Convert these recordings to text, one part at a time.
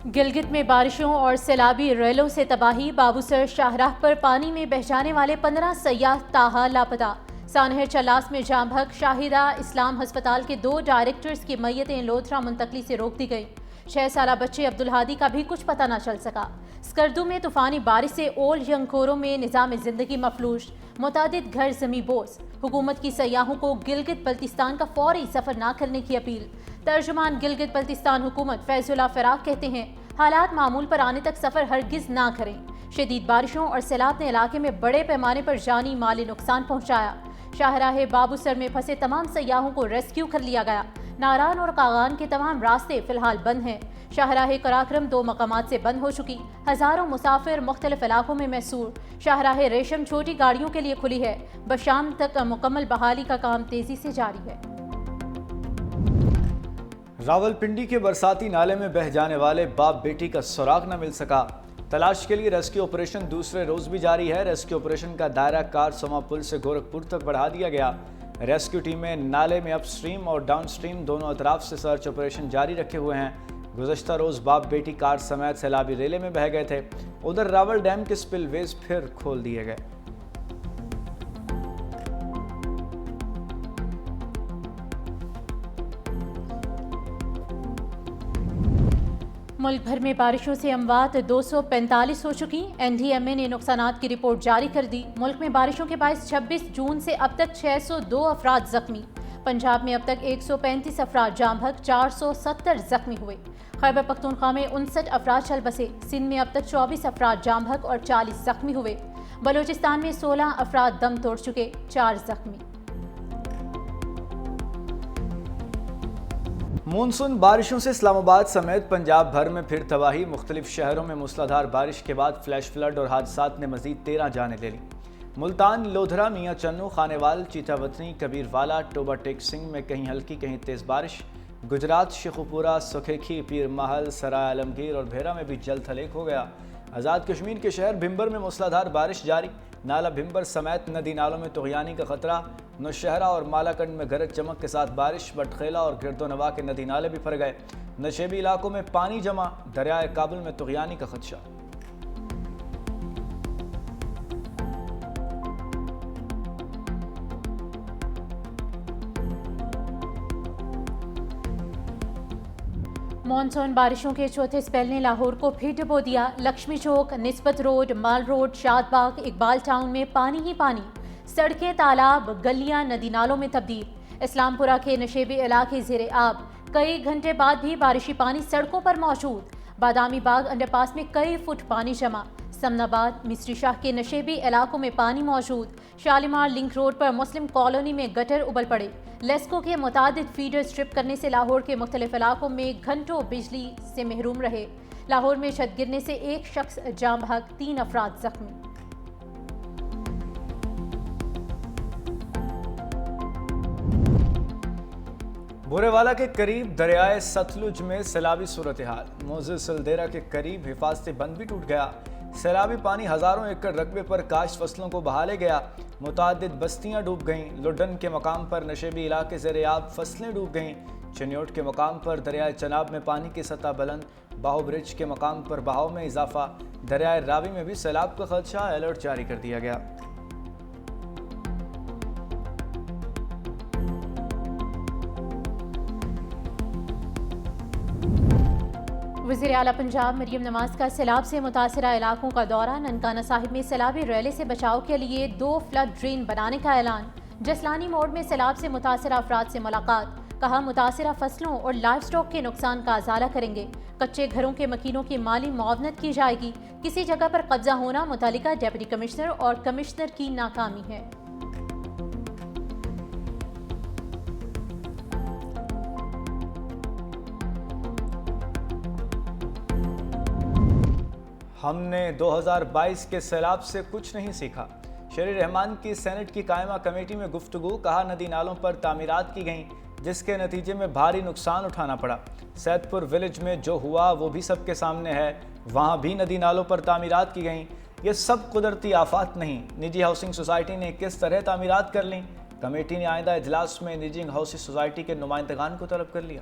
گلگت میں بارشوں اور سیلابی ریلوں سے تباہی، بابوسر شاہراہ پر پانی میں بہہ جانے والے 15 سیاح تاحال لاپتہ۔ سانحر چلاس میں جام بحق، شاہدہ اسلام ہسپتال کے 2 ڈائریکٹرز کی میتیں لودھرا منتقلی سے روک دی گئیں۔ 6 سالہ بچے عبدالہادی کا بھی کچھ پتہ نہ چل سکا۔ سکردو میں طوفانی بارش سے اولڈ ینگکورو میں نظام زندگی مفلوج، متعدد گھر زمیں بوس۔ حکومت کی سیاحوں کو گلگت بلتستان کا فوری سفر نہ کرنے کی اپیل۔ ترجمان گلگت بلتستان حکومت فیض اللہ فراق کہتے ہیں حالات معمول پر آنے تک سفر ہرگز نہ کریں۔ شدید بارشوں اور سیلاب نے علاقے میں بڑے پیمانے پر جانی مالی نقصان پہنچایا۔ شاہراہ بابوسر میں پھنسے تمام سیاحوں کو ریسکیو کر لیا گیا۔ ناران اور قاغان کے تمام راستے فی الحال بند ہیں۔ شاہراہ قراقرم 2 مقامات سے بند ہو چکی، ہزاروں مسافر مختلف علاقوں میں محصور۔ شاہراہ ریشم چھوٹی گاڑیوں کے لیے کھلی ہے، بشام تک مکمل بحالی کا کام تیزی سے جاری ہے۔ راولپنڈی کے برساتی نالے میں بہہ جانے والے باپ بیٹی کا سراغ نہ مل سکا۔ تلاش کے لیے ریسکیو آپریشن دوسرے روز بھی جاری ہے۔ ریسکیو آپریشن کا دائرہ کارسما پل سے گورکھپور تک بڑھا دیا گیا۔ ریسکیو ٹیمیں نالے میں اپ سٹریم اور ڈاؤن سٹریم دونوں اطراف سے سرچ آپریشن جاری رکھے ہوئے ہیں۔ گزشتہ روز باپ بیٹی کار سمیت سیلابی ریلے میں بہہ گئے تھے۔ ادھر راول ڈیم کے سپل ویز پھر کھول دیے گئے۔ ملک بھر میں بارشوں سے اموات 245 ہو چکی۔ این ڈی ایم اے نے نقصانات کی رپورٹ جاری کر دی۔ ملک میں بارشوں کے باعث 26 جون سے اب تک 602 افراد زخمی۔ پنجاب میں اب تک 135 افراد جام بحق، 470 زخمی ہوئے۔ خیبر پختونخوا میں 59 افراد چل بسے۔ سندھ میں اب تک 24 افراد جام بحق اور 40 زخمی ہوئے۔ بلوچستان میں 16 افراد دم توڑ چکے، 4 زخمی۔ مونسون بارشوں سے اسلام آباد سمیت پنجاب بھر میں پھر تباہی۔ مختلف شہروں میں موسلادھار بارش کے بعد فلیش فلڈ اور حادثات نے مزید 13 جانیں لے لیں۔ ملتان، لودھرا، میاں چنو، خانیوال، چیتا وطنی، کبیر والا، ٹوبا ٹیک سنگھ میں کہیں ہلکی کہیں تیز بارش۔ گجرات، شیخوپورہ، سکھیکھی، پیر محل، سرائے عالمگیر اور بھیرا میں بھی جل تھلیک ہو گیا۔ آزاد کشمیر کے شہر بھمبر میں موسلادھار بارش جاری۔ نالا بھمبر سمیت ندی نالوں میں طغیانی کا خطرہ۔ نوشہرہ اور مالاکنڈ میں گرج چمک کے ساتھ بارش۔ بٹخیلا اور گرد و نواح کے ندی نالے بھی بھر گئے۔ نشیبی علاقوں میں پانی جمع۔ دریائے کابل میں طغیانی کا خدشہ۔ مانسون بارشوں کے چوتھے سپیل نے لاہور کو پھر ڈبو دیا۔ لکشمی چوک، نسبت روڈ، مال روڈ، شاد باغ، اقبال ٹاؤن میں پانی ہی پانی۔ سڑکیں، تالاب، گلیاں ندی نالوں میں تبدیل۔ اسلام پورہ کے نشیبی علاقے زیر آب۔ کئی گھنٹے بعد بھی بارشی پانی سڑکوں پر موجود۔ بادامی باغ انڈر پاس میں کئی فٹ پانی جمع۔ سمن آباد، مصری شاہ کے نشیبی علاقوں میں پانی موجود۔ شالیمار لنک روڈ پر مسلم کالونی میں گٹر ابل پڑے۔ لیسکو کے متعدد فیڈر سٹرپ کرنے سے لاہور کے مختلف علاقوں میں گھنٹوں بجلی سے محروم رہے۔ لاہور میں چھت گرنے سے 1 شخص جام بحق، 3 افراد زخمی۔ بورے والا کے قریب دریائے ستلج میں سیلابی صورتحال۔ موزے سلدیرا کے قریب حفاظتی بند بھی ٹوٹ گیا۔ سیلابی پانی ہزاروں ایکڑ رقبے پر کاشت فصلوں کو بہا لے گیا۔ متعدد بستیاں ڈوب گئیں۔ لڈن کے مقام پر نشیبی علاقے زیر آب، فصلیں ڈوب گئیں۔ چنیوٹ کے مقام پر دریائے چناب میں پانی کی سطح بلند۔ باہو برج کے مقام پر بہاؤ میں اضافہ۔ دریائے راوی میں بھی سیلاب کا خدشہ، الرٹ جاری کر دیا گیا۔ وزیر اعلیٰ پنجاب مریم نواز کا سیلاب سے متاثرہ علاقوں کا دورہ۔ ننکانہ صاحب میں سیلابی ریلے سے بچاؤ کے لیے 2 فلڈ ڈرین بنانے کا اعلان۔ جسلانی موڑ میں سیلاب سے متاثرہ افراد سے ملاقات۔ کہا متاثرہ فصلوں اور لائف سٹاک کے نقصان کا ازالہ کریں گے۔ کچے گھروں کے مکینوں کی مالی معاونت کی جائے گی۔ کسی جگہ پر قبضہ ہونا متعلقہ ڈپٹی کمشنر اور کمشنر کی ناکامی ہے۔ ہم نے 2022 کے سیلاب سے کچھ نہیں سیکھا۔ شیر رحمان کی سینٹ کی قائمہ کمیٹی میں گفتگو۔ کہا ندی نالوں پر تعمیرات کی گئیں جس کے نتیجے میں بھاری نقصان اٹھانا پڑا۔ سید پور ولیج میں جو ہوا وہ بھی سب کے سامنے ہے۔ وہاں بھی ندی نالوں پر تعمیرات کی گئیں۔ یہ سب قدرتی آفات نہیں۔ نجی ہاؤسنگ سوسائٹی نے کس طرح تعمیرات کر لیں؟ کمیٹی نے آئندہ اجلاس میں نجی ہاؤسنگ سوسائٹی کے نمائندگان کو طلب کر لیا۔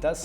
10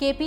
KP